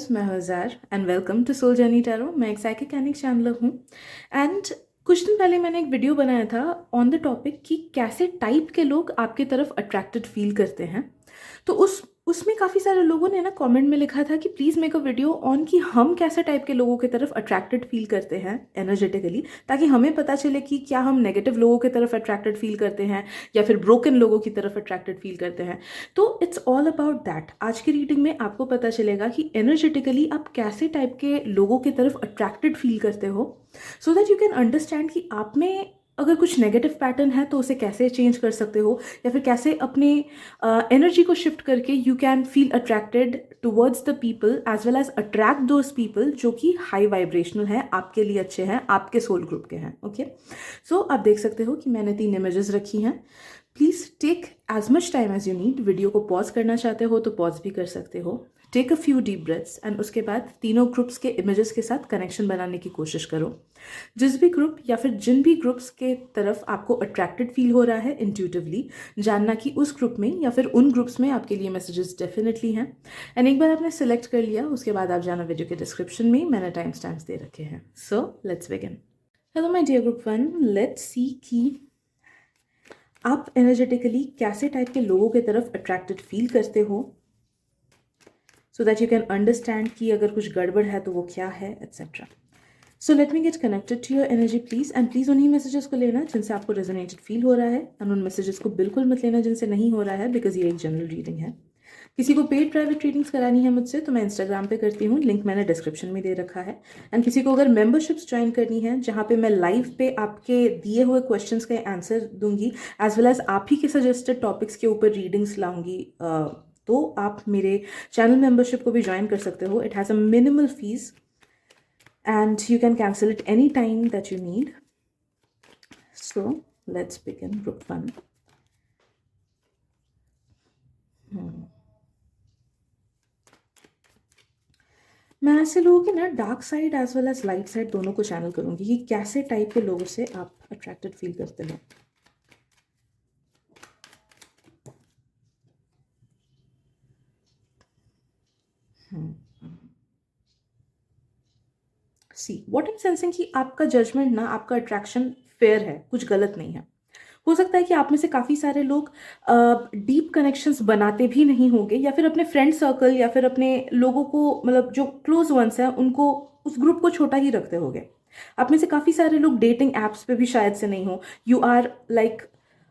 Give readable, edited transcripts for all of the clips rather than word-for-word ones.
Guys, मैं हूं Zar and welcome to Soul Journey Tarot. मैं एक साइकिक एनिक चैनलर हूँ एंड कुछ दिन पहले मैंने एक वीडियो बनाया था ऑन द टॉपिक कि कैसे टाइप के लोग आपकी तरफ अट्रैक्टेड फील करते हैं। तो उसमें काफ़ी सारे लोगों ने ना कमेंट में लिखा था कि please make a video on कि हम कैसे टाइप के लोगों की तरफ अट्रैक्टेड फील करते हैं एनर्जेटिकली, ताकि हमें पता चले कि क्या हम नेगेटिव लोगों की तरफ अट्रैक्टेड फील करते हैं या फिर ब्रोकन लोगों की तरफ अट्रैक्टेड फील करते हैं। तो इट्स ऑल अबाउट दैट। आज की रीडिंग में आपको पता चलेगा कि एनर्जेटिकली आप कैसे टाइप के लोगों की तरफ अट्रैक्टेड फील करते हो, so that you can understand कि आप में अगर कुछ नेगेटिव पैटर्न है तो उसे कैसे चेंज कर सकते हो, या फिर कैसे अपने एनर्जी को शिफ्ट करके you can feel attracted towards the people as well as attract those people जो कि हाई वाइब्रेशनल है, आपके लिए अच्छे हैं, आपके सोल ग्रुप के हैं। ओके, सो आप देख सकते हो कि मैंने 3 इमेजेस रखी हैं। Please take as much time as you need. Video को पॉज करना चाहते हो तो पॉज भी कर सकते हो। Take a few deep breaths and उसके बाद तीनों ग्रुप्स के इमेजेस के साथ कनेक्शन बनाने की कोशिश करो। जिस भी ग्रुप या फिर जिन भी ग्रुप्स के तरफ आपको अट्रैक्टेड फील हो रहा है, इंट्यूटिवली जानना कि उस ग्रुप में या फिर उन ग्रुप्स में आपके लिए मैसेजेस डेफिनेटली हैं। एंड एक बार आपने सिलेक्ट कर लिया, उसके बाद आप जाना वीडियो के डिस्क्रिप्शन में, मैंने टाइम स्टैम्प्स दे रखे हैं। So let's begin. Hello my dear group 1, let's see कि आप एनर्जेटिकली कैसे टाइप के लोगों की तरफ अट्रैक्टेड फील करते हो, so that you can understand कि अगर कुछ गड़बड़ है तो वो क्या है, etcetera. So let me get connected to your energy please, and please उन्हीं मैसेजेस को लेना जिनसे आपको रेजोनेटेड फील हो रहा है, एंड उन मैसेजेस को बिल्कुल मत लेना जिनसे नहीं हो रहा है, बिकॉज ये एक जनरल रीडिंग है। किसी को पेड प्राइवेट रीडिंग्स करानी है मुझसे तो मैं इंस्टाग्राम पे करती हूँ, लिंक मैंने डिस्क्रिप्शन में दे रखा है। एंड किसी को अगर मेंबरशिप्स ज्वाइन करनी है जहाँ पे मैं लाइव पे आपके दिए हुए क्वेश्चंस का आंसर दूंगी, एज वेल एज आप ही के सजेस्टेड टॉपिक्स के ऊपर रीडिंग्स लाऊंगी, तो आप मेरे चैनल मेंबरशिप को भी ज्वाइन कर सकते हो। It has a minimal fees and you can cancel it any time that you need. So let's begin group 1. मैं ऐसे लोगों की ना dark side as well as light side दोनों को चैनल करूंगी कि कैसे टाइप के लोगों से आप अट्रैक्टेड फील करते हो। See what I am sensing कि आपका जजमेंट ना, आपका अट्रैक्शन फेयर है, कुछ गलत नहीं है। हो सकता है कि आप में से काफ़ी सारे लोग डीप कनेक्शंस बनाते भी नहीं होंगे, या फिर अपने फ्रेंड सर्कल या फिर अपने लोगों को, मतलब जो क्लोज वंस हैं उनको, उस ग्रुप को छोटा ही रखते होंगे। आप में से काफ़ी सारे लोग डेटिंग एप्स पे भी शायद से नहीं हो। You are like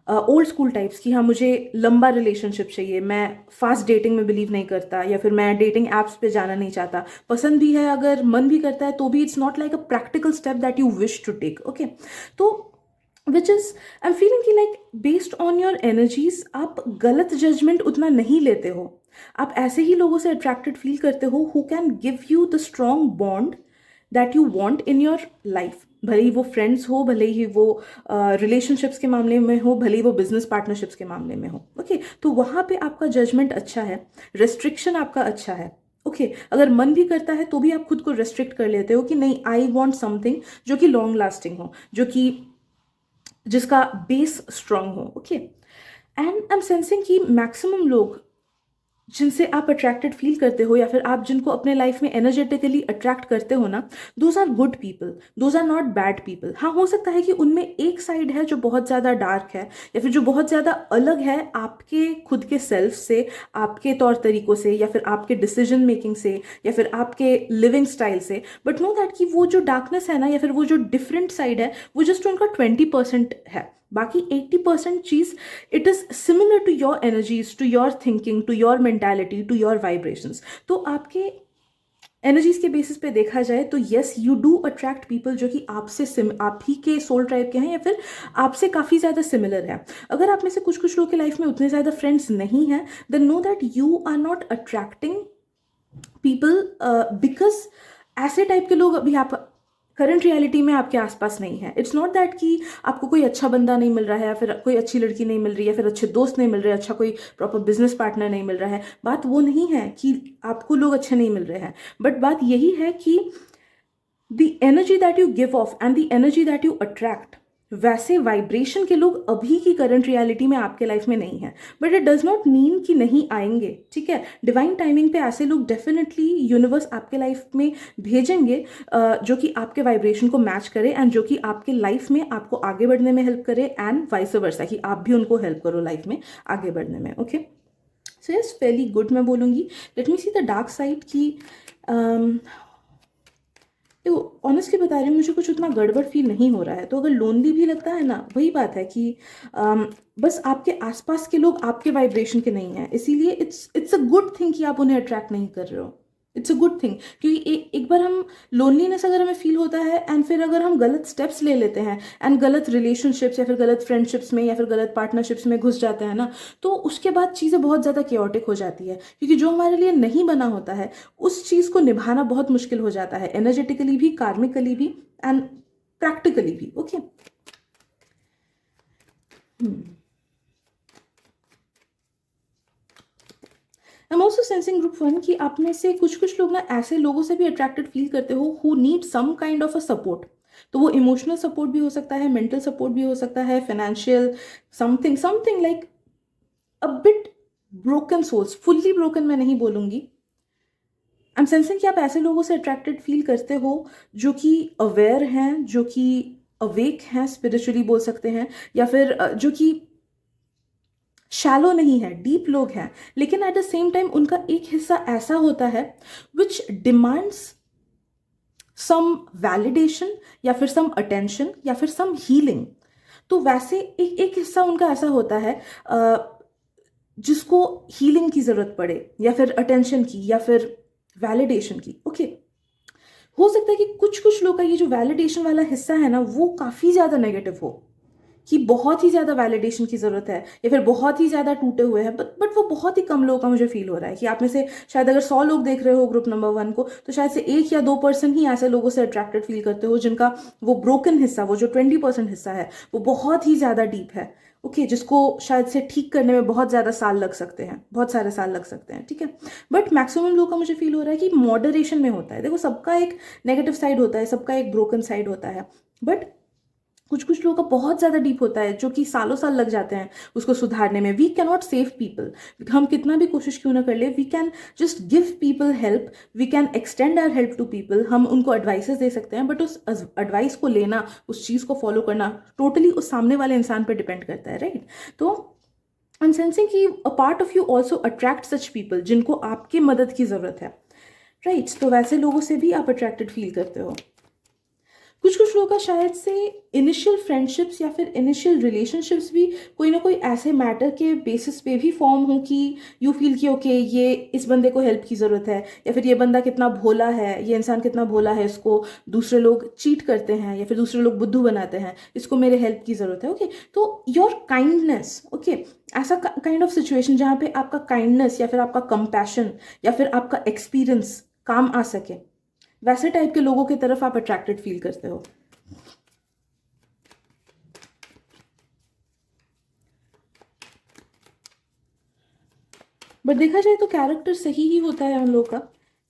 old school types कि हाँ मुझे लंबा रिलेशनशिप चाहिए, मैं फास्ट डेटिंग में बिलीव नहीं करता, या फिर मैं डेटिंग एप्स पे जाना नहीं चाहता। पसंद भी है, अगर मन भी करता है तो भी it's not like a practical step that you wish to take. Okay, तो which is I am feeling कि like based on your energies आप गलत जजमेंट उतना नहीं लेते हो। आप ऐसे ही लोगों से अट्रैक्टेड फील करते हो who can give you the strong bond that you want in your life. भले ही वो फ्रेंड्स हो, भले ही वो रिलेशनशिप्स के मामले में हो, भले ही वो बिजनेस पार्टनरशिप्स के मामले में हो। ओके, तो वहाँ पे आपका जजमेंट अच्छा है, रेस्ट्रिक्शन आपका अच्छा है। ओके, अगर मन भी करता है तो भी आप खुद को रेस्ट्रिक्ट कर लेते हो कि नहीं, आई वॉन्ट समथिंग जो कि लॉन्ग लास्टिंग हो, जो कि जिसका बेस स्ट्रांग हो। Okay, and I am sensing कि मैक्सिमम लोग जिनसे आप अट्रैक्टेड फील करते हो, या फिर आप जिनको अपने लाइफ में एनर्जेटिकली अट्रैक्ट करते हो ना, those are good people, those are not bad people. हाँ, हो सकता है कि उनमें एक साइड है जो बहुत ज़्यादा डार्क है, या फिर जो बहुत ज़्यादा अलग है आपके खुद के सेल्फ से, आपके तौर तरीकों से, या फिर आपके डिसीजन मेकिंग से, या फिर आपके लिविंग स्टाइल से। बट नो दैट कि वो जो डार्कनेस है ना, या फिर वो जो डिफरेंट साइड है, वो जस्ट उनका 20% है। बाकी 80% चीज़ it is similar to your energies, to your thinking, to your mentality, to your vibrations. तो आपके एनर्जीज के बेसिस पे देखा जाए तो yes, you do attract people जो कि आपसे आप ही के सोल ट्राइब के हैं, या फिर आपसे काफ़ी ज़्यादा सिमिलर है। अगर आप में से कुछ कुछ लोगों की लाइफ में उतने ज़्यादा फ्रेंड्स नहीं हैं, then know that you are not attracting people, because ऐसे टाइप के लोग अभी आप करंट रियलिटी में आपके आसपास नहीं है। इट्स नॉट दैट कि आपको कोई अच्छा बंदा नहीं मिल रहा है, या फिर कोई अच्छी लड़की नहीं मिल रही है, या फिर अच्छे दोस्त नहीं मिल रहे, अच्छा कोई प्रॉपर बिजनेस पार्टनर नहीं मिल रहा है। बात वो नहीं है कि आपको लोग अच्छे नहीं मिल रहे हैं, बट बात यही है कि the energy that you give off and the energy that you attract वैसे वाइब्रेशन के लोग अभी की करंट रियलिटी में आपके लाइफ में नहीं है, but it does not mean कि नहीं आएंगे, ठीक है। डिवाइन टाइमिंग पे ऐसे लोग डेफिनेटली यूनिवर्स आपके लाइफ में भेजेंगे जो कि आपके वाइब्रेशन को मैच करे एंड जो कि आपके लाइफ में आपको आगे बढ़ने में हेल्प करे एंड वाइस वर्सा कि आप भी उनको हेल्प करो लाइफ में आगे बढ़ने में। Okay, so yes, fairly good मैं बोलूँगी। Let me see the dark side की। तो ऑनेस्टली बता रही हूँ, मुझे कुछ उतना गड़बड़ फील नहीं हो रहा है। तो अगर लोनली भी लगता है ना, वही बात है कि बस आपके आसपास के लोग आपके वाइब्रेशन के नहीं हैं, इसीलिए इट्स अ गुड थिंग कि आप उन्हें अट्रैक्ट नहीं कर रहे हो। इट्स अ गुड थिंग, क्योंकि एक बार हम लोनलीनेस अगर हमें फील होता है एंड फिर अगर हम गलत स्टेप्स ले लेते हैं एंड गलत रिलेशनशिप्स या फिर गलत फ्रेंडशिप्स में या फिर गलत पार्टनरशिप्स में घुस जाते हैं ना, तो उसके बाद चीज़ें बहुत ज़्यादा केओटिक हो जाती है, क्योंकि जो हमारे लिए नहीं बना होता है उस चीज़ को निभाना बहुत मुश्किल हो जाता है, एनर्जेटिकली भी, कार्मिकली भी एंड प्रैक्टिकली भी। Okay, I am also sensing group 1 कि आप में से कुछ कुछ लोग ना ऐसे लोगों से भी अट्रैक्टेड फील करते हो who need some kind of a support. तो वो इमोशनल सपोर्ट भी हो सकता है, मेंटल सपोर्ट भी हो सकता है, financial, something something like a bit broken souls. Fully broken मैं नहीं बोलूंगी। आई एम सेंसिंग कि आप ऐसे लोगों से अट्रैक्टेड फील करते हो जो कि अवेयर हैं, जो कि अवेक हैं, स्पिरिचुअली बोल सकते हैं, या फिर जो कि शैलो नहीं है, डीप लोग हैं, लेकिन एट द सेम टाइम उनका एक हिस्सा ऐसा होता है विच डिमांड्स सम वैलिडेशन या फिर सम अटेंशन या फिर सम हीलिंग। तो वैसे एक एक हिस्सा उनका ऐसा होता है जिसको हीलिंग की जरूरत पड़े या फिर अटेंशन की या फिर वैलिडेशन की। ओके, हो सकता है कि कुछ कुछ लोग का ये जो वैलिडेशन वाला हिस्सा है ना, वो काफी ज्यादा नेगेटिव हो, कि बहुत ही ज़्यादा वैलिडेशन की ज़रूरत है या फिर बहुत ही ज़्यादा टूटे हुए हैं, बट वो बहुत ही कम लोगों का मुझे फील हो रहा है कि आप में से शायद अगर 100 लोग देख रहे हो ग्रुप नंबर 1 को, तो शायद से 1 या 2% ही ऐसे लोगों से अट्रैक्टेड फील करते हो जिनका वो ब्रोकन हिस्सा, वो जो 20% हिस्सा है, वो बहुत ही ज़्यादा डीप है। ओके, जिसको शायद से ठीक करने में बहुत ज़्यादा साल लग सकते हैं, बहुत सारे साल लग सकते हैं, ठीक है। बट मैक्सिमम लोगों का मुझे फील हो रहा है कि मॉडरेशन में होता है। देखो, सबका एक नेगेटिव साइड होता है, सबका एक ब्रोकन साइड होता है, बट कुछ कुछ लोगों का बहुत ज़्यादा डीप होता है जो कि सालों साल लग जाते हैं उसको सुधारने में। We can not save people, हम कितना भी कोशिश क्यों ना कर ले, we can just give people help, we can extend our help to people, हम उनको एडवाइसेस दे सकते हैं, बट उस एडवाइस को लेना, उस चीज़ को फॉलो करना टोटली उस सामने वाले इंसान पर डिपेंड करता है, राइट। तो आई एम सेंसिंग कि a part of you also attract such people जिनको आपकी मदद की ज़रूरत है, राइट। तो वैसे लोगों से भी आप अट्रैक्टेड फील करते हो। कुछ कुछ लोगों का शायद से इनिशियल फ्रेंडशिप्स या फिर इनिशियल रिलेशनशिप्स भी कोई ना कोई ऐसे मैटर के बेसिस पे भी फॉर्म हो कि यू फील कि ओके, ये इस बंदे को हेल्प की ज़रूरत है, या फिर ये बंदा कितना भोला है, ये इंसान कितना भोला है, इसको दूसरे लोग चीट करते हैं या फिर दूसरे लोग बुद्धू बनाते हैं, इसको मेरे हेल्प की ज़रूरत है। ओके, तो योर काइंडनेस, ओके, ऐसा काइंड ऑफ सिचुएशन जहाँ पे आपका काइंडनेस या फिर आपका कंपैशन या फिर आपका एक्सपीरियंस काम आ सके, वैसे टाइप के लोगों की तरफ आप अट्रैक्टेड फील करते हो। बट देखा जाए तो कैरेक्टर सही ही होता है उन लोगों का,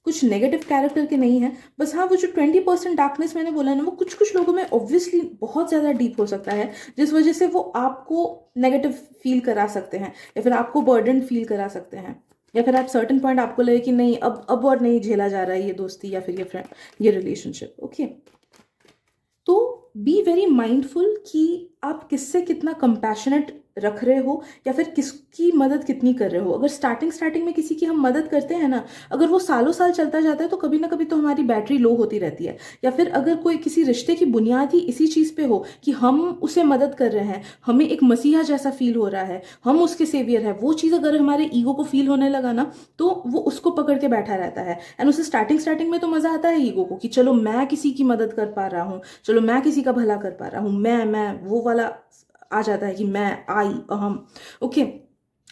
कुछ नेगेटिव कैरेक्टर के नहीं है। बस हाँ, वो जो 20% डार्कनेस मैंने बोला ना, वो कुछ कुछ लोगों में ऑब्वियसली बहुत ज़्यादा डीप हो सकता है, जिस वजह से वो आपको नेगेटिव फील करा सकते हैं या फिर आपको बर्डन फील करा सकते हैं, या फिर एट सर्टन पॉइंट आपको लगे कि नहीं, अब और नहीं झेला जा रहा है ये दोस्ती या फिर ये फ्रेंड, ये रिलेशनशिप। ओके, तो बी वेरी माइंडफुल कि आप किससे कितना कंपैशनेट रख रहे हो या फिर किसकी मदद कितनी कर रहे हो। अगर स्टार्टिंग स्टार्टिंग में किसी की हम मदद करते हैं ना, अगर वो सालों साल चलता जाता है तो कभी ना कभी तो हमारी बैटरी लो होती रहती है। या फिर अगर कोई किसी रिश्ते की बुनियाद ही इसी चीज़ पे हो कि हम उसे मदद कर रहे हैं, हमें एक मसीहा जैसा फील हो रहा है, हम उसके सेवियर है, वो चीज़ अगर हमारे ईगो को फील होने लगा ना, तो वो उसको पकड़ के बैठा रहता है। एंड उसे स्टार्टिंग स्टार्टिंग में तो मज़ा आता है ईगो को कि चलो मैं किसी की मदद कर पा रहा हूँ, चलो मैं किसी का भला कर पा रहा हूँ, मैं वो वाला आ जाता है कि मैं, आई, अहम। ओके,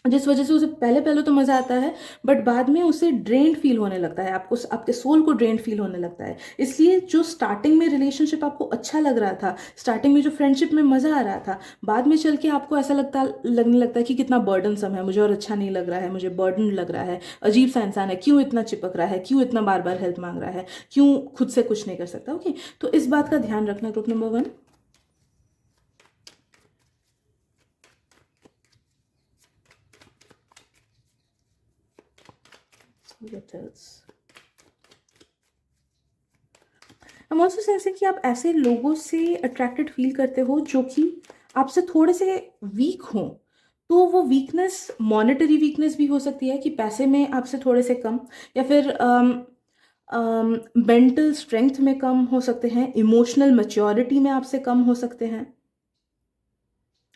जिस वजह से उसे पहले पहले तो मज़ा आता है, बट बाद में उसे ड्रेन्ड फील होने लगता है, आपको आपके सोल को ड्रेन्ड फील होने लगता है। इसलिए जो स्टार्टिंग में रिलेशनशिप आपको अच्छा लग रहा था, स्टार्टिंग में जो फ्रेंडशिप में मज़ा आ रहा था, बाद में चल के आपको ऐसा लगने लगता है कि कितना बर्डनसम है, मुझे और अच्छा नहीं लग रहा है, मुझे बर्डन लग रहा है, अजीब सा इंसान है, क्यों इतना चिपक रहा है, क्यों इतना बार बार हेल्प मांग रहा है, क्यों खुद से कुछ नहीं कर सकता। ओके, तो इस बात का ध्यान रखना group number 1। What else? I'm also sensing कि आप ऐसे लोगों से अट्रैक्टेड फील करते हो जो कि आपसे थोड़े से वीक हों। तो वो वीकनेस मॉनेटरी वीकनेस भी हो सकती है कि पैसे में आपसे थोड़े से कम, या फिर मेंटल स्ट्रेंथ में कम हो सकते हैं, इमोशनल मैच्योरिटी में आपसे कम हो सकते हैं,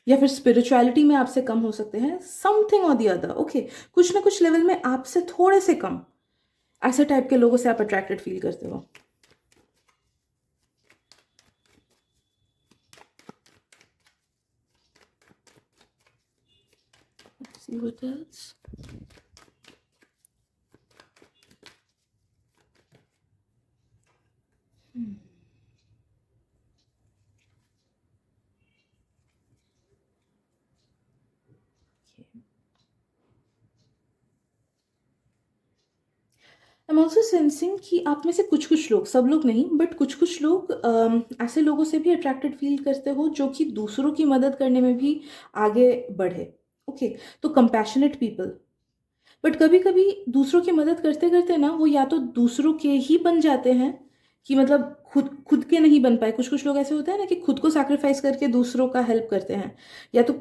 या फिर स्पिरिचुअलिटी में आपसे कम हो सकते हैं, समथिंग और दी अदर। ओके, कुछ ना कुछ लेवल में आपसे थोड़े से कम ऐसे टाइप के लोगों से आप अट्रैक्टेड फील करते हो। Let's see what else. Okay. I am also sensing कि आप में से कुछ कुछ लोग, सब लोग नहीं बट कुछ कुछ लोग ऐसे लोगों से भी अट्रैक्टेड फील करते हो जो कि दूसरों की मदद करने में भी आगे बढ़े। ओके, तो कंपैशनेट पीपल। बट कभी कभी दूसरों की मदद करते करते ना वो या तो दूसरों के ही बन जाते हैं, कि मतलब खुद खुद के नहीं बन पाए। कुछ कुछ लोग ऐसे होते हैं ना कि खुद को सैक्रिफाइस करके दूसरों का हेल्प करते हैं, या तो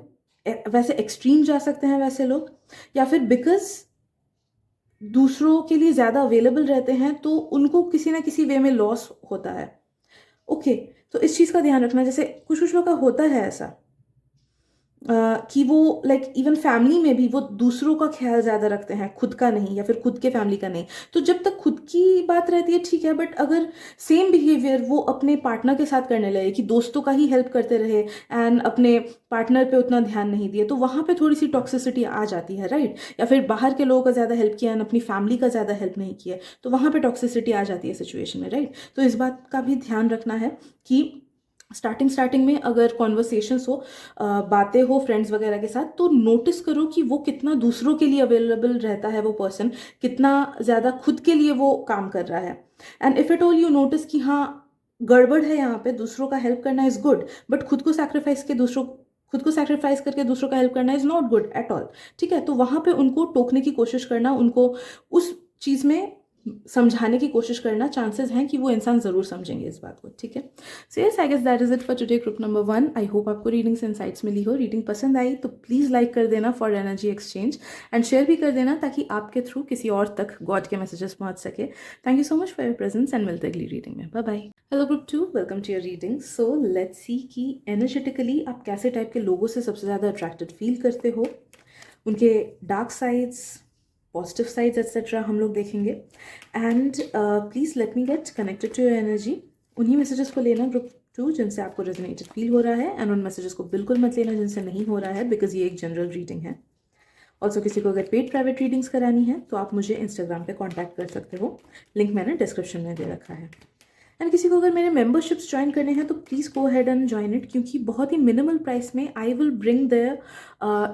वैसे एक्सट्रीम जा सकते हैं वैसे लोग, या फिर बिकॉज दूसरों के लिए ज़्यादा अवेलेबल रहते हैं तो उनको किसी ना किसी वे में लॉस होता है। ओके, तो इस चीज़ का ध्यान रखना। जैसे कुछ कुछ लोग का होता है ऐसा कि वो लाइक इवन फैमिली में भी वो दूसरों का ख्याल ज़्यादा रखते हैं, खुद का नहीं, या फिर खुद के फैमिली का नहीं। तो जब तक खुद की बात रहती है ठीक है, बट अगर सेम बिहेवियर वो अपने पार्टनर के साथ करने लगे कि दोस्तों का ही हेल्प करते रहे एंड अपने पार्टनर पे उतना ध्यान नहीं दिए, तो वहाँ पे थोड़ी सी टॉक्सिसिटी आ जाती है, राइट। या फिर बाहर के लोगों का ज़्यादा हेल्प किया एंड अपनी फैमिली का ज़्यादा हेल्प नहीं किया, तो वहाँ पे टॉक्सिसिटी आ जाती है सिचुएशन में, राइट। तो इस बात का भी ध्यान रखना है कि स्टार्टिंग में अगर कॉन्वर्सेशंस हो, बातें हो फ्रेंड्स वगैरह के साथ, तो नोटिस करो कि वो कितना दूसरों के लिए अवेलेबल रहता है, वो पर्सन कितना ज़्यादा खुद के लिए वो काम कर रहा है। And if it all you notice कि हाँ गड़बड़ है यहाँ पे, दूसरों का हेल्प करना इज़ गुड बट खुद को सैक्रिफाइस करके दूसरों का हेल्प करना is not good at all. ठीक है, तो वहाँ पे उनको टोकने की कोशिश करना, उनको उस चीज़ में समझाने की कोशिश करना, चांसेस हैं कि वो इंसान ज़रूर समझेंगे इस बात को। ठीक है, so yes, I guess that is it for today group number 1। I hope आपको रीडिंग से इंसाइट्स मिली हो। रीडिंग पसंद आई तो प्लीज़ लाइक कर देना for energy exchange, and share भी कर देना ताकि आपके थ्रू किसी और तक गॉड के मैसेजेस पहुंच सके। Thank you so much for your presence and मिलते अगली रीडिंग में। Bye bye. Hello group 2, welcome to your reading. So let's see कि एनर्जेटिकली आप कैसे टाइप के लोगों से सबसे ज़्यादा अट्रैक्टेड फील करते हो, उनके dark sides, positive sides etcetera हम लोग देखेंगे। And please let me get connected to your energy. उन्हीं मैसेजेस को लेना ग्रुप 2 जिनसे आपको रेजोनेटेड फील हो रहा है, एंड उन मैसेजेस को बिल्कुल मत लेना जिनसे नहीं हो रहा है, बिकॉज ये एक जनरल रीडिंग है। ऑल्सो किसी को अगर पेड प्राइवेट रीडिंग्स करानी है तो आप मुझे इंस्टाग्राम पे कांटेक्ट कर सकते हो, लिंक मैंने डिस्क्रिप्शन में दे रखा है। एंड किसी को अगर मेरे मेंबरशिप्स ज्वाइन करने हैं तो please go had and join it, क्योंकि बहुत ही मिनिमल प्राइस में आई विल ब्रिंग द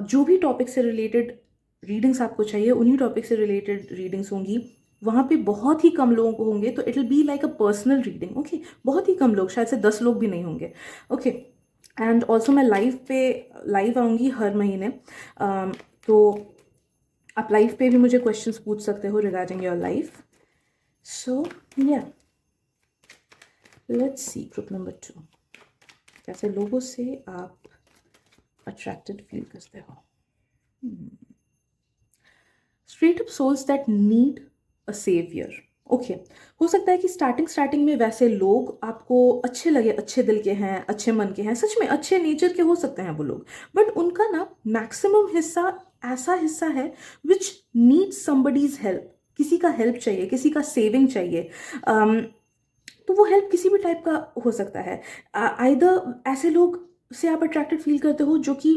जो भी टॉपिक से रिलेटेड रीडिंग्स आपको चाहिए, उन्हीं टॉपिक से रिलेटेड रीडिंग्स होंगी। वहाँ पे बहुत ही कम लोग होंगे, तो it will be like a personal reading. Okay, बहुत ही कम लोग, शायद से 10 लोग भी नहीं होंगे। ओके, एंड ऑल्सो मैं लाइव आऊँगी हर महीने, तो आप लाइव पे भी मुझे क्वेश्चंस पूछ सकते हो रिगार्डिंग योर लाइफ। सो या लेट्स सी ग्रुप नंबर 2, कैसे लोगों से आप अट्रैक्टेड फील करते हो। Straight up souls that need a saviour. Okay, हो सकता है कि स्टार्टिंग में वैसे लोग आपको अच्छे लगे, अच्छे दिल के हैं, अच्छे मन के हैं, सच में अच्छे नेचर के हो सकते हैं वो लोग, बट उनका ना मैक्सिमम हिस्सा ऐसा हिस्सा है विच नीड्स समबडीज हेल्प। किसी का हेल्प चाहिए, किसी का सेविंग चाहिए। तो वो हेल्प किसी भी टाइप का हो सकता है। आइदर ऐसे लोग से आप अट्रैक्टेड फील करते हो जो कि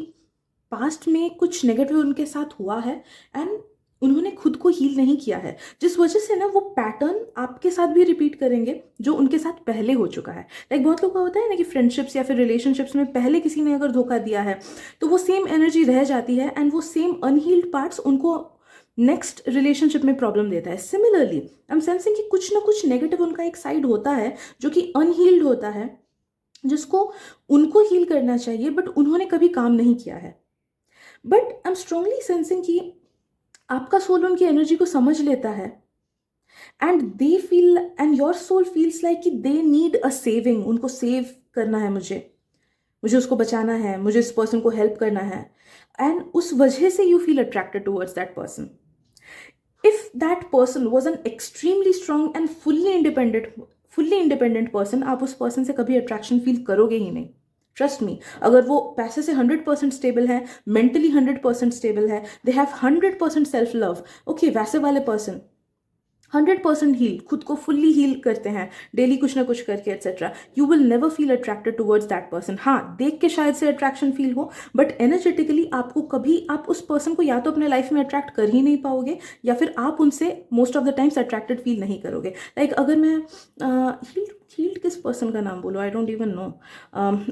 पास्ट में कुछ नेगेटिव उनके साथ हुआ है एंड उन्होंने खुद को हील नहीं किया है, जिस वजह से ना वो पैटर्न आपके साथ भी रिपीट करेंगे जो उनके साथ पहले हो चुका है। लाइक बहुत लोग का होता है ना कि फ्रेंडशिप्स या फिर रिलेशनशिप्स में पहले किसी ने अगर धोखा दिया है तो वो सेम एनर्जी रह जाती है एंड वो सेम अनहील्ड पार्ट्स उनको नेक्स्ट रिलेशनशिप में प्रॉब्लम देता है। सिमिलरली आई एम सेंसिंग कि कुछ ना कुछ नेगेटिव उनका एक साइड होता है जो कि अनहील्ड होता है, जिसको उनको हील करना चाहिए बट उन्होंने कभी काम नहीं किया है। But I am strongly sensing कि आपका सोल उनकी एनर्जी को समझ लेता है and they feel and your soul feels like कि दे नीड अ सेविंग, उनको सेव करना है, मुझे मुझे उसको बचाना है, मुझे इस पर्सन को हेल्प करना है, एंड उस वजह से you feel attracted towards that person. If that person was an extremely strong and fully independent person, आप उस पर्सन से कभी अट्रैक्शन फील करोगे ही नहीं. Trust me. अगर वो पैसे से 100% स्टेबल है, मेंटली 100% स्टेबल है, they have 100% self love, okay, वैसे वाले पर्सन 100% हील, खुद को फुल्ली हील करते हैं डेली कुछ ना कुछ करके etcetera, you will never feel attracted towards that person. हाँ, देख के शायद से अट्रैक्शन फील हो, बट एनर्जेटिकली आपको कभी, आप उस पर्सन को या तो अपने लाइफ में अट्रैक्ट कर ही नहीं पाओगे, या फिर आप उनसे most of the times attracted feel नहीं करोगे. लाइक अगर मैं हील्ड किस पर्सन का नाम बोलो, I don't even know.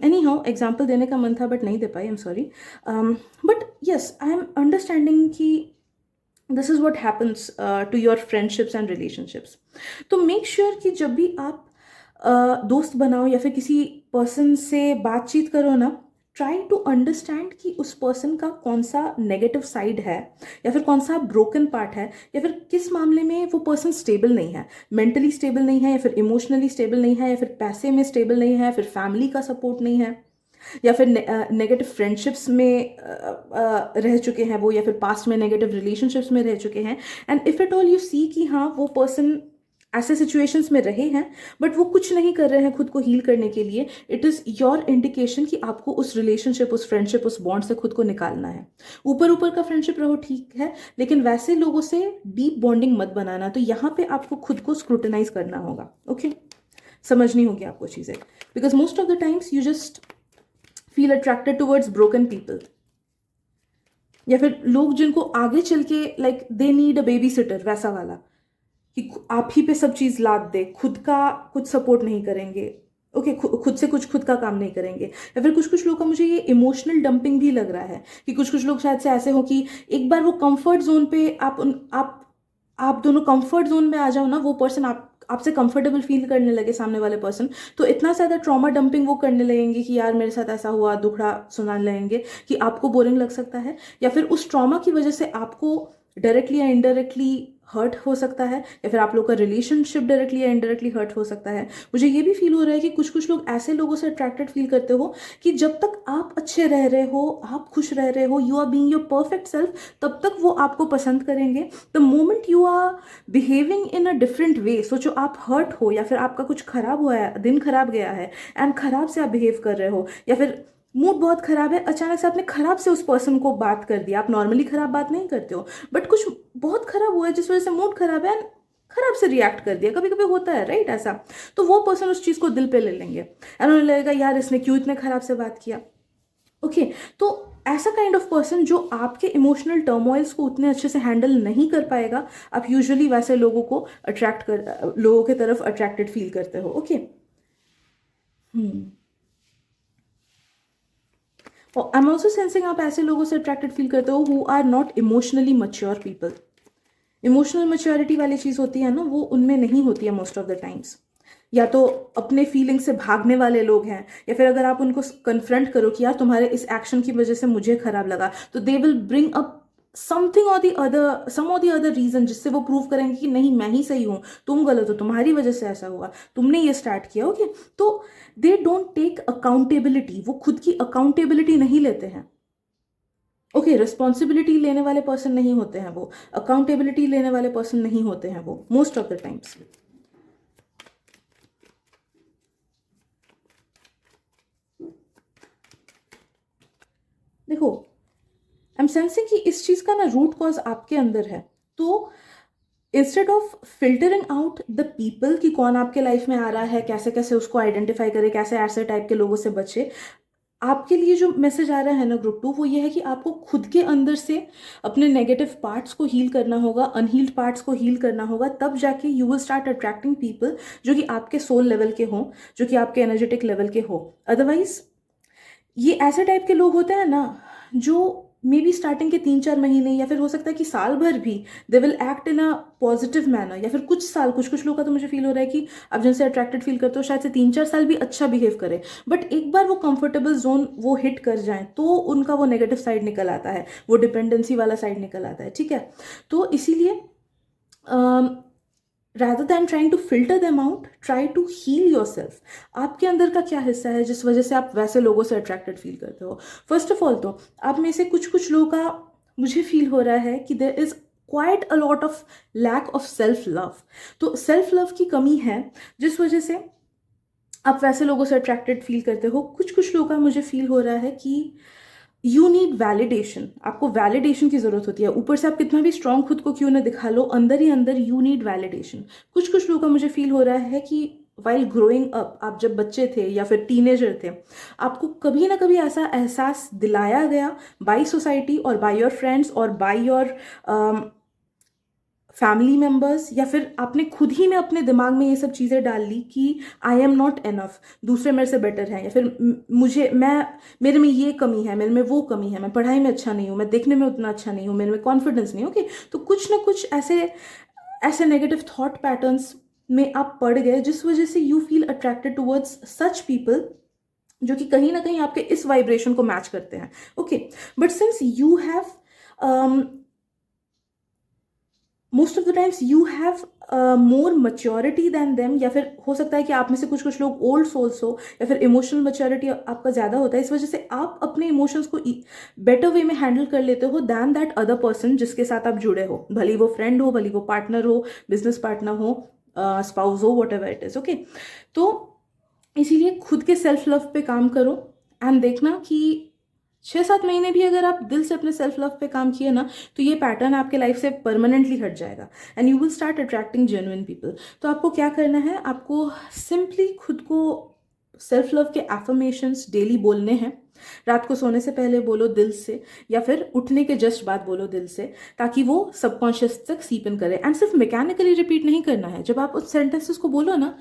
Anyhow, example देने का मन था बट नहीं दे पाई, I am sorry. But yes, I am understanding कि this is what happens to your friendships and relationships. तो मेक श्योर कि जब भी आप दोस्त बनाओ या फिर किसी पर्सन से बातचीत करो ना, ट्राई टू अंडरस्टैंड कि उस पर्सन का कौन सा नेगेटिव साइड है, या फिर कौन सा ब्रोकन पार्ट है, या फिर किस मामले में वो पर्सन स्टेबल नहीं है, मेंटली स्टेबल नहीं है, या फिर इमोशनली स्टेबल नहीं है, या फिर पैसे में स्टेबल नहीं है, या फिर फैमिली का सपोर्ट नहीं है, या फिर नेगेटिव फ्रेंडशिप्स में रह चुके हैं वो, या फिर पास्ट में नेगेटिव रिलेशनशिप्स में रह चुके हैं. And if at all you see कि हाँ, वो पर्सन ऐसे सिचुएशंस में रहे हैं बट वो कुछ नहीं कर रहे हैं खुद को हील करने के लिए, इट इज़ योर इंडिकेशन कि आपको उस रिलेशनशिप, उस फ्रेंडशिप, उस बॉन्ड से खुद को निकालना है. ऊपर ऊपर का फ्रेंडशिप रहो ठीक है, लेकिन वैसे लोगों से डीप बॉन्डिंग मत बनाना. तो यहाँ पे आपको खुद को स्क्रूटनाइज करना होगा. ओके, समझनी होगी आपको चीज़ें, because most of the times you just feel attracted towards broken people, या फिर लोग जिनको आगे चल के like they need a baby sitter, वैसा वाला कि आप ही पे सब चीज़ लाद दे, खुद का कुछ सपोर्ट नहीं करेंगे. ओके, खुद से कुछ खुद का काम नहीं करेंगे. या फिर कुछ कुछ लोग का मुझे ये इमोशनल डंपिंग भी लग रहा है कि कुछ कुछ लोग शायद से ऐसे हो कि एक बार वो कंफर्ट जोन पे आप दोनों कंफर्ट जोन में आ जाओ ना, वो पर्सन आपसे कंफर्टेबल फील करने लगे, सामने वाले पर्सन, तो इतना ज़्यादा ट्रॉमा डंपिंग वो करने लगेंगे कि यार मेरे साथ ऐसा हुआ, दुखड़ा सुनाने लगेंगे कि आपको बोरिंग लग सकता है, या फिर उस ट्रॉमा की वजह से आपको डायरेक्टली या इनडायरेक्टली हर्ट हो सकता है, या फिर आप लोग का रिलेशनशिप डायरेक्टली या इनडायरेक्टली हर्ट हो सकता है. मुझे ये भी फील हो रहा है कि कुछ कुछ लोग ऐसे लोगों से अट्रैक्टेड फील करते हो कि जब तक आप अच्छे रह रहे हो, आप खुश रह रहे हो, you are being your perfect self, तब तक वो आपको पसंद करेंगे. The moment you are behaving in a different way, सोचो आप हर्ट हो, या फिर आपका कुछ खराब हुआ है, दिन खराब गया है एंड खराब से आप बिहेव कर रहे हो, या फिर मूड बहुत खराब है, अचानक से आपने खराब से उस पर्सन को बात कर दिया. आप नॉर्मली खराब बात नहीं करते हो, बट कुछ बहुत खराब हुआ है जिस वजह से मूड खराब है, खराब से रिएक्ट कर दिया. कभी कभी होता है राइट ऐसा, तो वो पर्सन उस चीज़ को दिल पे ले लेंगे एंड उन्हें लगेगा यार इसने क्यों इतने खराब से बात किया. ओके, तो ऐसा काइंड ऑफ पर्सन जो आपके इमोशनल टर्मोइल्स को उतने अच्छे से हैंडल नहीं कर पाएगा, आप यूजुअली वैसे लोगों को लोगों की तरफ अट्रैक्टेड फील करते हो. Okay. I am also sensing आप ऐसे लोगों से अट्रैक्टेड फील करते हो who are not emotionally mature people. Emotional maturity वाली चीज़ होती है ना, वो उनमें नहीं होती है मोस्ट ऑफ द टाइम्स. या तो अपने फीलिंग से भागने वाले लोग हैं, या फिर अगर आप उनको कन्फ्रंट करो कि यार तुम्हारे इस एक्शन की वजह से मुझे खराब लगा, तो they will bring up something और दी अदर, सम और दी अदर रीजन, जिससे वो प्रूव करेंगे कि नहीं मैं ही सही हूँ, तुम गलत हो, तुम्हारी वजह से ऐसा हुआ, तुमने ये स्टार्ट किया. ओके, तो दे डोंट टेक अकाउंटेबिलिटी, वो खुद की अकाउंटेबिलिटी नहीं लेते हैं. ओके, रिस्पॉन्सिबिलिटी लेने वाले पर्सन नहीं होते हैं वो, अकाउंटेबिलिटी लेने वाले पर्सन नहीं होते हैं वो मोस्ट ऑफ द टाइम्स. देखो, आई एम सेंसिंग कि इस चीज़ का ना रूट कॉज आपके अंदर है. तो instead of filtering out the people कि कौन आपके लाइफ में आ रहा है, कैसे कैसे उसको आइडेंटिफाई करे, कैसे ऐसे टाइप के लोगों से बचे, आपके लिए जो मैसेज आ रहा है ना ग्रुप 2, वो ये है कि आपको खुद के अंदर से अपने नेगेटिव पार्ट्स को हील करना होगा, अनहील्ड पार्ट्स को हील करना होगा, तब जाके you will start attracting people जो कि आपके सोल लेवल के हों, जो कि आपके एनर्जेटिक लेवल के हो. अदरवाइज ये ऐसे टाइप के लोग होते हैं ना जो मे बी स्टार्टिंग के 3-4 महीने या फिर हो सकता है कि साल भर भी they will act in a positive manner, या फिर कुछ साल, कुछ कुछ लोग का तो मुझे फील हो रहा है कि आप जिनसे अट्रैक्टेड फील करते हो शायद से 3-4 साल भी अच्छा बिहेव करे, बट एक बार वो कंफर्टेबल जोन वो हिट कर जाए तो उनका वो नेगेटिव साइड निकल आता है, वो डिपेंडेंसी वाला साइड निकल आता है. ठीक है, तो इसीलिए rather than trying to filter them out, try to heal yourself. आपके अंदर का क्या हिस्सा है जिस वजह से आप वैसे लोगों से अट्रैक्टेड फील करते हो? फर्स्ट ऑफ ऑल तो आप में से कुछ कुछ लोगों का मुझे फील हो रहा है कि there is quite a lot of lack of self love. तो सेल्फ लव की कमी है जिस वजह से आप वैसे लोगों से अट्रैक्टेड फील करते हो। कुछ कुछ लोगों का मुझे फील हो रहा है कि यू नीड वैलिडेशन, आपको वैलिडेशन की ज़रूरत होती है। ऊपर से आप कितना भी स्ट्रांग खुद को क्यों ना दिखा लो, अंदर ही अंदर यू नीड वैलिडेशन। कुछ कुछ लोगों का मुझे फील हो रहा है कि वाइल ग्रोइंग अप, आप जब बच्चे थे या फिर टीनेजर थे, आपको कभी ना कभी ऐसा एहसास दिलाया गया बाय सोसाइटी और बाय योर फ्रेंड्स और बाय योर फैमिली मेम्बर्स, या फिर आपने खुद ही में अपने दिमाग में ये सब चीज़ें डाल ली कि आई एम नॉट इनफ, दूसरे मेरे से बेटर हैं, या फिर मेरे में ये कमी है, मेरे में वो कमी है, मैं पढ़ाई में अच्छा नहीं हूँ, मैं देखने में उतना अच्छा नहीं हूँ, मेरे में कॉन्फिडेंस नहीं। ओके, तो कुछ ना कुछ ऐसे ऐसे नेगेटिव थॉट पैटर्न्स में आप पड़ गए जिस वजह से you feel attracted towards such people जो कि कहीं ना कहीं आपके इस वाइब्रेशन को मैच करते हैं। Okay, but since you have most of the times you have more maturity than them, या फिर हो सकता है कि आप में से कुछ कुछ लोग ओल्ड सोल्स हो, या फिर इमोशनल मच्योरिटी आपका ज़्यादा होता है, इस वजह से आप अपने इमोशंस को बेटर वे में हैंडल कर लेते हो दैन दैट अदर पर्सन जिसके साथ आप जुड़े हो, भले वो फ्रेंड हो, भले वो पार्टनर हो, बिजनेस पार्टनर हो, स्पाउस हो, what ever it is. Okay, तो इसीलिए खुद के सेल्फ लव पे काम करो एंड देखना कि 6-7 महीने भी अगर आप दिल से अपने सेल्फ लव पे काम किए ना, तो ये पैटर्न आपके लाइफ से परमानेंटली हट जाएगा and you will start attracting genuine people. तो आपको क्या करना है, आपको सिंपली खुद को सेल्फ लव के एफर्मेशंस डेली बोलने हैं। रात को सोने से पहले बोलो दिल से, या फिर उठने के जस्ट बाद बोलो दिल से, ताकि वो सबकॉन्शियस तक सीप इन करे। एंड सिर्फ मैकेनिकली रिपीट नहीं करना है। जब आप उस सेंटेंसेस को बोलो ना,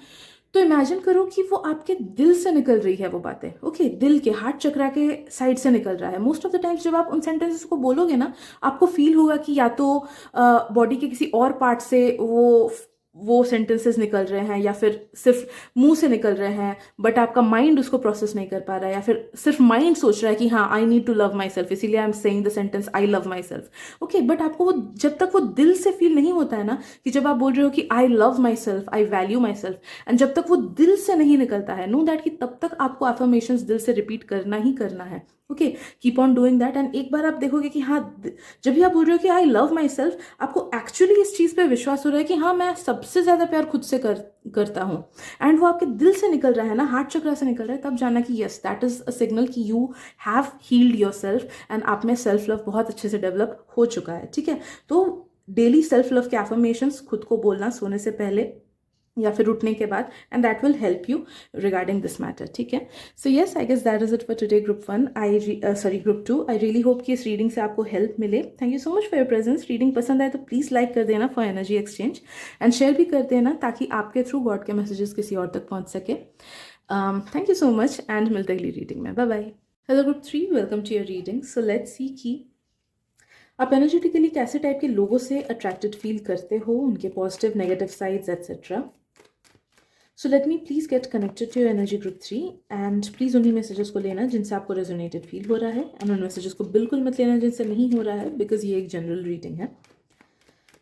तो इमेजिन करो कि वो आपके दिल से निकल रही है वो बातें। ओके, दिल के हार्ट चक्रा के साइड से निकल रहा है। मोस्ट ऑफ द टाइम्स जब आप उन सेंटेंसेस को बोलोगे ना, आपको फील होगा कि या तो बॉडी के किसी और पार्ट से वो सेंटेंसेस निकल रहे हैं, या फिर सिर्फ मुंह से निकल रहे हैं, बट आपका माइंड उसको प्रोसेस नहीं कर पा रहा है, या फिर सिर्फ माइंड सोच रहा है कि हाँ I need to love myself, इसीलिए I am saying the sentence I love myself. Okay, but आपको वो जब तक वो दिल से फील नहीं होता है ना, कि जब आप बोल रहे हो कि आई love my self, I value my self, and जब तक वो दिल से नहीं निकलता है, नो दैट कि तब तक आपको अफर्मेशंस दिल से रिपीट करना ही करना है। Okay, keep on doing that and एक बार आप देखोगे कि हाँ, जब भी आप बोल रहे हो कि आई लव माई सेल्फ, आपको एक्चुअली इस चीज़ पे विश्वास हो रहा है कि हाँ मैं सबसे ज़्यादा प्यार खुद से करता हूँ, एंड वो आपके दिल से निकल रहा है ना, हार्ट चक्र से निकल रहा है, तब जाना कि yes that is a signal कि you have healed yourself and आप में सेल्फ लव बहुत अच्छे से डेवलप हो चुका है। ठीक है, तो डेली सेल्फ लव के एफर्मेशंस खुद को बोलना सोने से पहले या फिर उठने के बाद, and that will help you regarding this matter. ठीक है, so yes, I guess that is it for today group 1। Group 2। I really hope कि इस रीडिंग से आपको हेल्प मिले। Thank you so much for your presence. Reading पसंद आए तो प्लीज़ लाइक कर देना for energy exchange, and share भी कर देना ताकि आपके थ्रू गॉड के मैसेजेस किसी और तक पहुंच सके। Thank you so much and मिलते अगली रीडिंग में। Bye bye. Hello group 3, welcome to your reading. So let's see कि आप एनर्जेटिकली कैसे टाइप के लोगों से अट्रैक्टेड फील करते हो, उनके positive negative sides etcetera. So let me please get connected to your energy group 3 and please उन्हीं मैसेजेस को लेना जिनसे आपको रेजोनेटेड फील हो रहा है, एंड उन मैसेजेस को बिल्कुल मत लेना जिनसे नहीं हो रहा है, बिकॉज ये एक जनरल रीडिंग है।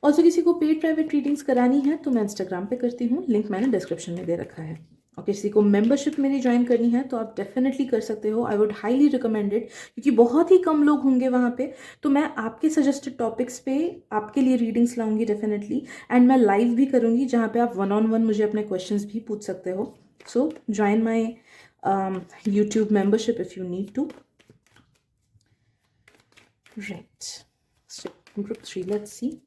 ऑल्सो किसी को पेड प्राइवेट रीडिंग्स करानी है तो मैं इंस्टाग्राम पे करती हूँ, लिंक मैंने डिस्क्रिप्शन में दे रखा है। और किसी को मेंबरशिप मेरी ज्वाइन करनी है तो आप डेफिनेटली कर सकते हो। आई वुड हाईली रिकमेंडेड, क्योंकि बहुत ही कम लोग होंगे वहाँ पे, तो मैं आपके सजेस्टेड टॉपिक्स पे आपके लिए रीडिंग्स लाऊंगी डेफिनेटली, एंड मैं लाइव भी करूँगी जहाँ पे आप 1-on-1 मुझे अपने क्वेश्चंस भी पूछ सकते हो। So join my YouTube membership if you need to. Right, so group 3, let's see.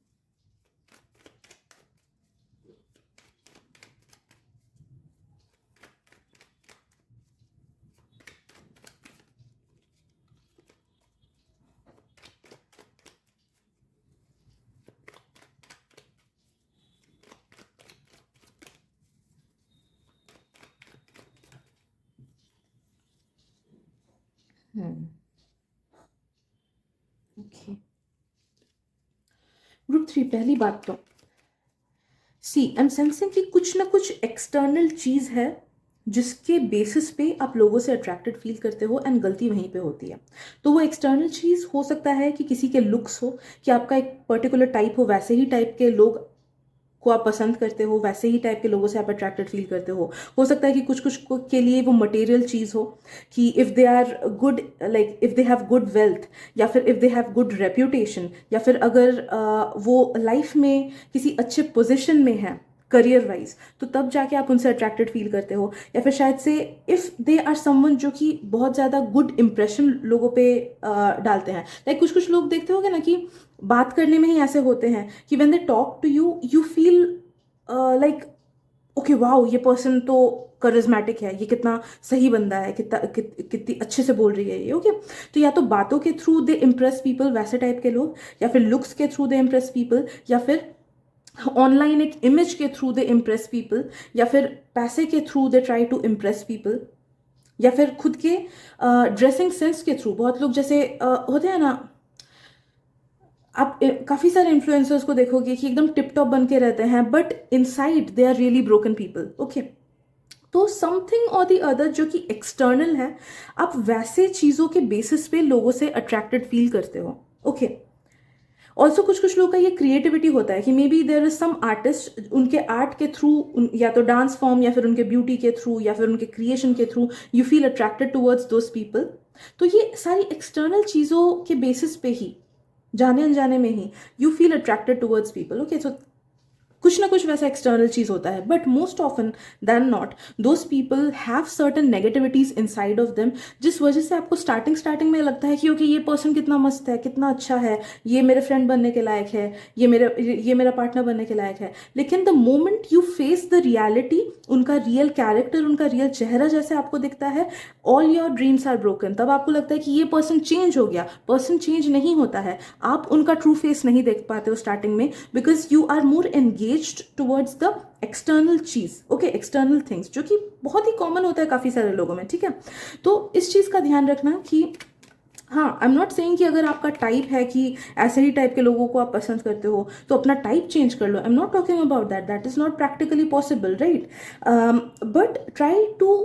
Okay, group 3, पहली बात तो सी आई एम सेंसिंग कि कुछ ना कुछ एक्सटर्नल चीज़ है जिसके बेसिस पे आप लोगों से अट्रैक्टेड फील करते हो, एंड गलती वहीं पे होती है। तो वो एक्सटर्नल चीज़ हो सकता है कि किसी के लुक्स हो, कि आपका एक पर्टिकुलर टाइप हो, वैसे ही टाइप के लोग को आप पसंद करते हो, वैसे ही टाइप के लोगों से आप अट्रैक्टेड फील करते हो सकता है कि कुछ कुछ के लिए वो मटेरियल चीज़ हो, कि if they are good, like if they have good wealth, या फिर if they have good reputation, या फिर अगर वो लाइफ में किसी अच्छे पोजिशन में है करियर वाइज, तो तब जाके आप उनसे अट्रैक्टेड फील करते हो। या फिर शायद से इफ़ दे आर समवन जो कि बहुत ज़्यादा गुड इम्प्रेशन लोगों पे डालते हैं। लाइक कुछ कुछ लोग देखते होगे ना कि बात करने में ही ऐसे होते हैं कि when they talk to you, you feel like okay wow, ये पर्सन तो करिज्मेटिक है, ये कितना सही बंदा है, कितनी अच्छे से बोल रही है ये, ओके। तो या तो बातों के थ्रू दे इम्प्रेस पीपल, वैसे टाइप के लोग, या फिर लुक्स के थ्रू दे इम्प्रेस पीपल, या फिर ऑनलाइन एक इमेज के थ्रू दे इम्प्रेस पीपल, या फिर पैसे के through they try to impress people, या फिर खुद के ड्रेसिंग सेंस के थ्रू। बहुत लोग जैसे होते हैं ना, आप काफ़ी सारे इन्फ्लुएंसर्स को देखोगे कि एकदम टिप टॉप बन के रहते हैं, but inside they are really broken people, okay. तो समथिंग और दी अदर जो कि एक्सटर्नल है, आप वैसे चीज़ों के बेसिस पे लोगों से अट्रैक्टेड फील करते हो, ओके। ऑल्सो कुछ कुछ लोग का ये क्रिएटिविटी होता है कि maybe there is some artist, उनके आर्ट के थ्रू, या तो डांस फॉर्म, या फिर उनके ब्यूटी के थ्रू, या फिर उनके क्रिएशन के through you feel attracted towards those people. तो ये सारी एक्सटर्नल चीज़ों के बेसिस पे ही, जाने अनजाने में ही you feel attracted towards people, okay. So कुछ ना कुछ वैसा एक्सटर्नल चीज होता है, but most often then not those people have certain negativities inside of them, जिस वजह से आपको स्टार्टिंग स्टार्टिंग में लगता है कि ओके ये पर्सन कितना मस्त है, कितना अच्छा है, ये मेरे फ्रेंड बनने के लायक है, ये मेरा पार्टनर बनने के लायक है। लेकिन the moment you face the reality, उनका रियल कैरेक्टर, उनका रियल चेहरा जैसे आपको दिखता है, all your dreams are broken. तब आपको लगता है कि ये पर्सन चेंज हो गया। पर्सन चेंज नहीं होता है, आप उनका ट्रू फेस नहीं देख पाते हो स्टार्टिंग में, because you are more engaged towards the external चीज, ओके, एक्सटर्नल थिंग्स, जो कि बहुत ही कॉमन होता है काफी सारे लोगों में, ठीक है। तो इस चीज का ध्यान रखना कि हाँ, आई एम नॉट सेइंग कि अगर आपका टाइप है कि ऐसे ही टाइप के लोगों को आप पसंद करते हो तो अपना टाइप चेंज कर लो। I am not talking about that, that is not practically possible, right. But try to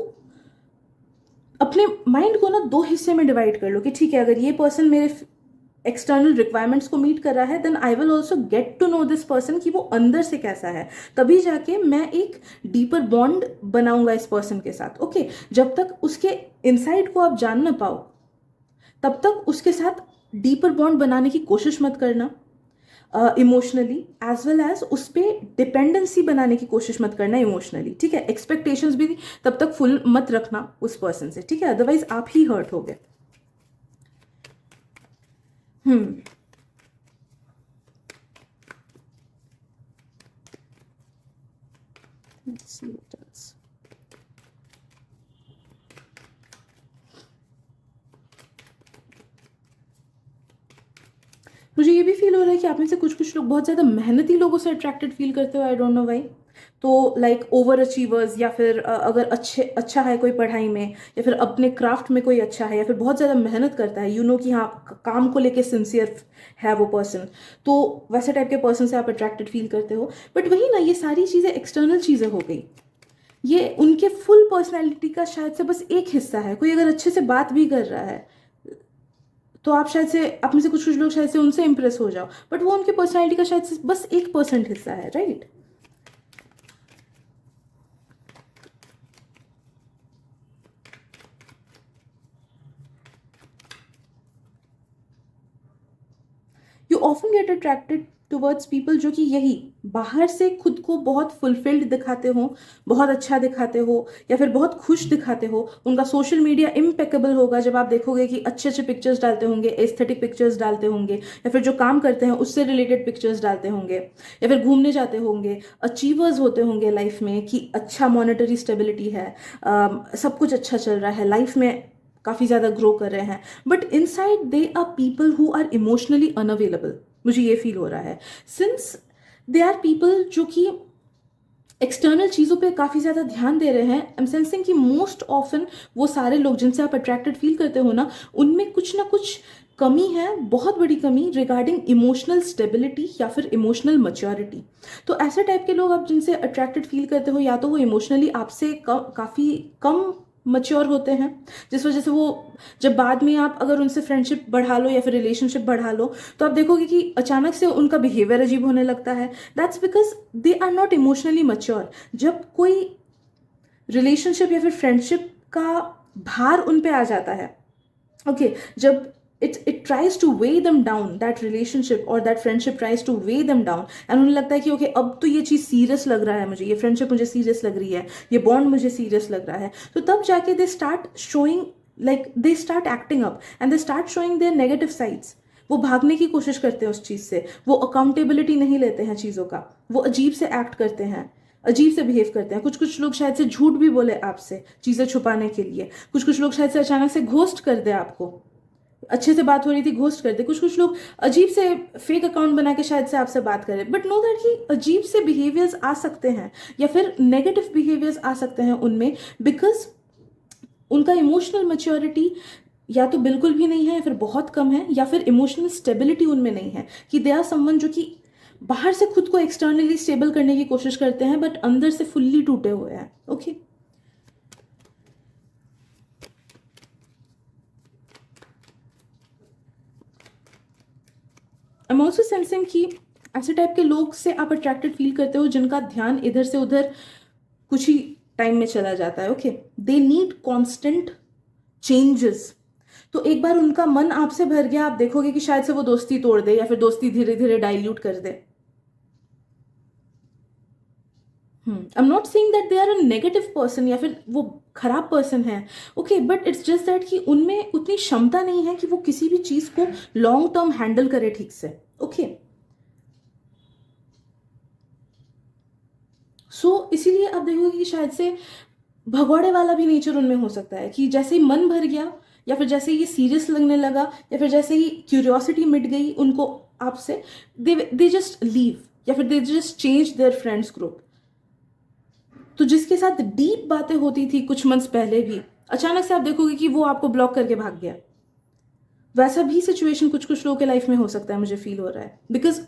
अपने माइंड को ना दो हिस्से में डिवाइड कर लो कि ठीक है, अगर ये पर्सन मेरे एक्सटर्नल रिक्वायरमेंट्स को मीट कर रहा है, then I will also get to know this person कि वो अंदर से कैसा है। तभी जाके मैं एक डीपर बॉन्ड बनाऊंगा इस पर्सन के साथ, ओके। जब तक उसके इनसाइड को आप जान ना पाओ, तब तक उसके साथ डीपर बॉन्ड बनाने की कोशिश मत करना, इमोशनली एज वेल एज उस पर डिपेंडेंसी बनाने की कोशिश मत करना इमोशनली, ठीक है। एक्सपेक्टेशंस भी तब तक फुल मत रखना उस पर्सन से, ठीक है, अदरवाइज आप ही हर्ट हो गए। Let's see what else. मुझे ये भी फील हो रहा है कि आप में से कुछ कुछ लोग बहुत ज़्यादा मेहनती लोगों से अट्रैक्टेड फील करते हो, आई डोंट नो व्हाई। तो लाइक ओवर अचीवर्स, या फिर अगर अच्छा है कोई पढ़ाई में, या फिर अपने क्राफ्ट में कोई अच्छा है, या फिर बहुत ज़्यादा मेहनत करता है, यू नो कि हाँ काम को लेके सिंसियर है वो पर्सन, तो वैसे टाइप के पर्सन से आप अट्रैक्टेड फील करते हो। बट वही ना, ये सारी चीज़ें एक्सटर्नल चीज़ें हो गई, ये उनके फुल पर्सनैलिटी का शायद से बस एक हिस्सा है। कोई अगर अच्छे से बात भी कर रहा है तो आप शायद से, आप में से कुछ कुछ लोग शायद से उनसे इंप्रेस हो जाओ, बट वो उनके पर्सनैलिटी का शायद से बस 1% हिस्सा है, right. You often get attracted towards people जो कि यही बाहर से खुद को बहुत फुलफिल्ड दिखाते हो, बहुत अच्छा दिखाते हो, या फिर बहुत खुश दिखाते हो। उनका सोशल मीडिया इम्पेकेबल होगा, जब आप देखोगे कि अच्छे अच्छे पिक्चर्स डालते होंगे, एस्थेटिक पिक्चर्स डालते होंगे, या फिर जो काम करते हैं उससे रिलेटेड पिक्चर्स डालते होंगे, या फिर घूमने जाते होंगे, अचीवर्स होते होंगे लाइफ में कि अच्छा मॉनेटरी स्टेबिलिटी है, सब कुछ अच्छा चल रहा है लाइफ में, काफ़ी ज़्यादा ग्रो कर रहे हैं, but inside they are people who are emotionally unavailable. मुझे ये फील हो रहा है, सिंस दे आर पीपल जो कि एक्सटर्नल चीज़ों पे काफ़ी ज़्यादा ध्यान दे रहे हैं। आई एम सेंसिंग कि मोस्ट ऑफन वो सारे लोग जिनसे आप अट्रैक्टेड फील करते हो ना, उनमें कुछ ना कुछ कमी है, बहुत बड़ी कमी रिगार्डिंग इमोशनल स्टेबिलिटी या फिर इमोशनल मैच्योरिटी। तो ऐसे टाइप के लोग आप जिनसे अट्रैक्टेड फील करते हो, या तो वो इमोशनली आपसे काफ़ी कम मच्योर होते हैं, जिस वजह से वो जब बाद में आप अगर उनसे फ्रेंडशिप बढ़ा लो या फिर रिलेशनशिप बढ़ा लो तो आप देखोगे कि अचानक से उनका बिहेवियर अजीब होने लगता है। That's because they are not emotionally mature. जब कोई रिलेशनशिप या फिर फ्रेंडशिप का भार उन पे आ जाता है, ओके, जब it tries to weigh them down, that relationship or that friendship tries to weigh them down, and उन्हें लगता है कि ओके अब तो ये चीज़ सीरियस लग रहा है, मुझे ये फ्रेंडशिप मुझे सीरियस लग रही है, ये बॉन्ड मुझे सीरियस लग रहा है, तो तब जाके they start showing, like they start acting up and they start showing there negative sides. वो भागने की कोशिश करते हैं उस चीज़ से, वो अकाउंटेबिलिटी नहीं लेते हैं चीज़ों का, वो अजीब से एक्ट करते हैं, अजीब से बिहेव करते हैं। कुछ कुछ लोग शायद से झूठ भी बोले आपसे चीज़ें छुपाने के लिए, कुछ कुछ लोग शायद से अचानक से घोस्ट कर दे आपको, अच्छे से बात हो रही थी घोस्ट कर दे, कुछ कुछ लोग अजीब से फेक अकाउंट बना के शायद से आपसे बात करें। बट नो दैट कि अजीब से बिहेवियर्स आ सकते हैं या फिर नेगेटिव बिहेवियर्स आ सकते हैं उनमें, बिकॉज उनका इमोशनल मैच्योरिटी या तो बिल्कुल भी नहीं है या फिर बहुत कम है, या फिर इमोशनल स्टेबिलिटी उनमें नहीं है कि दे आर समवन जो कि बाहर से खुद को एक्सटर्नली स्टेबल करने की कोशिश करते हैं बट अंदर से फुल्ली टूटे हुए हैं। Okay, I am also sensing कि ऐसे टाइप के लोग से आप अट्रैक्टेड फील करते हो जिनका ध्यान इधर से उधर कुछ ही टाइम में चला जाता है। Okay, they need constant changes. तो एक बार उनका मन आपसे भर गया, आप देखोगे कि शायद से वो दोस्ती तोड़ दे या फिर दोस्ती धीरे धीरे डाइल्यूट कर दे। I am not saying that they are a negative person या फिर वो खराब पर्सन है, okay, but it's just that कि उनमें उतनी क्षमता नहीं है कि वो किसी भी चीज को लॉन्ग टर्म हैंडल करे ठीक से। ओके, सो इसीलिए आप देखोगे कि शायद से भगौड़े वाला भी नेचर उनमें हो सकता है कि जैसे ही मन भर गया या फिर जैसे ही ये सीरियस लगने लगा या फिर जैसे ही क्यूरियोसिटी मिट गई उनको आपसे, दे जस्ट लीव या फिर they just change their friends group. तो जिसके साथ डीप बातें होती थी कुछ मंथ्स पहले भी, अचानक से आप देखोगे कि वो आपको ब्लॉक करके भाग गया। वैसा भी सिचुएशन कुछ कुछ लोगों के लाइफ में हो सकता है, मुझे फील हो रहा है, बिकॉज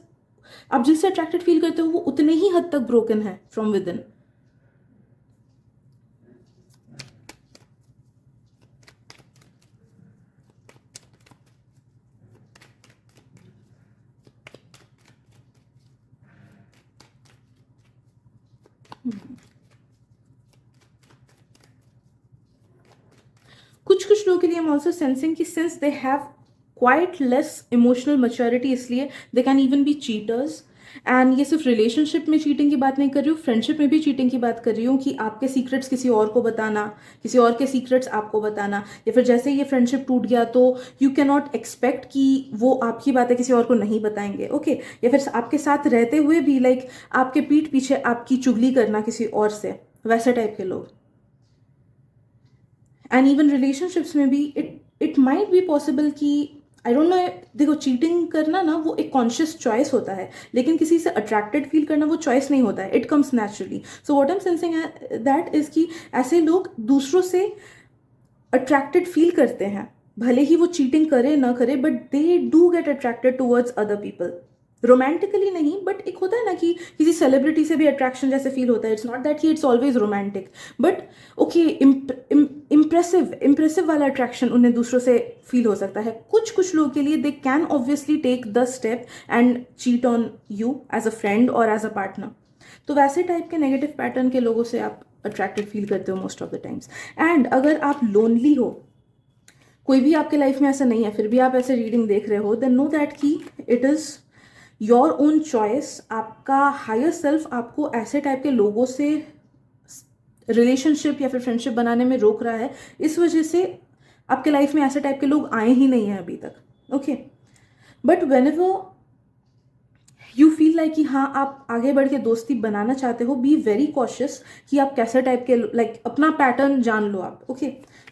आप जिससे अट्रैक्टेड फील करते हो वो उतने ही हद तक ब्रोकन है फ्रॉम विद इन। कुछ कुछ लोगों के लिए आई एम ऑल्सो सेंसिंग कि since they have quite less emotional maturity, इसलिए they can even be cheaters. And ये सिर्फ रिलेशनशिप में चीटिंग की बात नहीं कर रही हूँ, फ्रेंडशिप में भी चीटिंग की बात कर रही हूँ कि आपके सीक्रेट्स किसी और को बताना, किसी और के सीक्रेट्स आपको बताना, या फिर जैसे ये फ्रेंडशिप टूट गया तो यू कैन नॉट एक्सपेक्ट कि वो आपकी बातें किसी और को नहीं बताएंगे। ओके, या फिर आपके साथ रहते हुए भी लाइक आपके पीठ पीछे आपकी चुगली करना किसी और से, वैसे टाइप के लोग। एंड इवन रिलेशनशिप्स में भी इट माइट बी पॉसिबल कि आई डोंट नो, देखो चीटिंग करना ना वो एक कॉन्शियस चॉइस होता है, लेकिन किसी से अट्रैक्टेड फील करना वो चॉइस नहीं होता है, it comes naturally. So what I am sensing that is कि ऐसे लोग दूसरों से अट्रैक्टेड फील करते हैं, भले ही वो चीटिंग करे ना करे, but they do get attracted towards other people. Romantically नहीं, बट एक होता है ना कि किसी सेलिब्रिटी से भी अट्रैक्शन जैसे फील होता है। इट्स नॉट दैट कि it's always romantic, but okay, impressive वाला अट्रैक्शन उन्हें दूसरों से फील हो सकता है। कुछ कुछ लोगों के लिए they can obviously take the step and cheat on you as a friend और एज अ पार्टनर। तो वैसे टाइप के नेगेटिव पैटर्न के लोगों से आप अट्रैक्टेड फील करते हो most of the times. And अगर आप लोनली हो, कोई भी आपके लाइफ में ऐसा नहीं है, फिर भी आप ऐसे रीडिंग देख रहे हो, देन नो दैट कि it is your own choice. आपका हायर सेल्फ आपको ऐसे टाइप के लोगों से रिलेशनशिप या फिर फ्रेंडशिप बनाने में रोक रहा है, इस वजह से आपके लाइफ में ऐसे टाइप के लोग आए ही नहीं हैं अभी तक। Okay, but when ever you feel like कि हाँ आप आगे बढ़ के दोस्ती बनाना चाहते हो, बी वेरी कॉशियस कि आप कैसे टाइप के, लाइक अपना पैटर्न जान लो आप। ओके,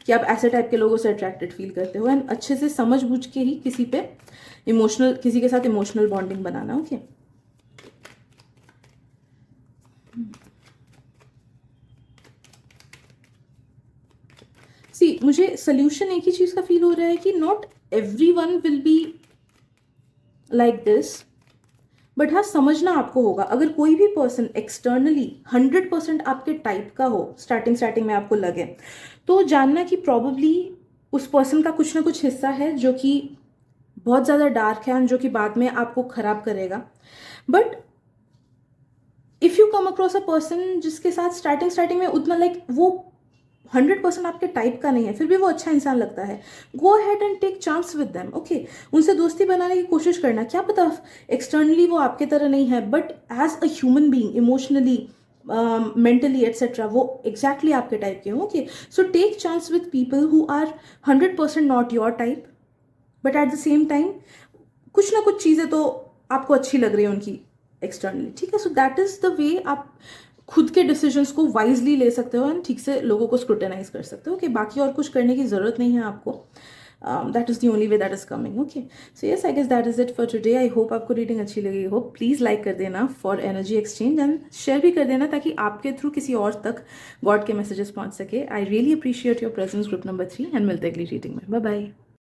कि आप ऐसे टाइप के लोगों से अट्रैक्टेड फील करते हो, एंड अच्छे से समझ बूझ के ही किसी पे इमोशनल, किसी के साथ इमोशनल बॉन्डिंग बनाना। ओके, सी मुझे सोल्यूशन एक ही चीज का फील हो रहा है कि not every one will be like this, but हाँ, समझना आपको होगा, अगर कोई भी पर्सन एक्सटर्नली 100% आपके टाइप का हो, स्टार्टिंग स्टार्टिंग में आपको लगे, तो जानना कि प्रॉब्ली उस पर्सन का कुछ ना कुछ हिस्सा है जो कि बहुत ज़्यादा डार्क है और जो कि बाद में आपको खराब करेगा। But if you come across a person जिसके साथ स्टार्टिंग स्टार्टिंग में उतना लाइक वो 100% आपके टाइप का नहीं है, फिर भी वो अच्छा इंसान लगता है, go ahead and take chance with them. Okay, उनसे दोस्ती बनाने की कोशिश करना, क्या पता एक्सटर्नली वो आपके तरह नहीं है, but as a human being, emotionally, mentally etcetera वो एग्जैक्टली आपके टाइप के हो। Okay, so take chance with people who are 100% not your type, but at the same time कुछ ना कुछ चीज़ें तो आपको अच्छी लग रही है उनकी एक्सटर्नली, ठीक है। So that is the way आप खुद के डिसीजंस को वाइजली ले सकते हो एंड ठीक से लोगों को स्क्रूटनाइज कर सकते हो। ओके, बाकी और कुछ करने की ज़रूरत नहीं है आपको। That is the only way that is coming. Okay, so yes, I guess that is it for today. I hope आपको रीडिंग अच्छी लगी हो। प्लीज़ लाइक कर देना for energy exchange and share भी कर देना ताकि आपके थ्रू किसी और तक गॉड के मैसेजेस पहुंच सके। I really appreciate your presence, group number 3, and मिलते हैं अगली रीडिंग में। Bye bye.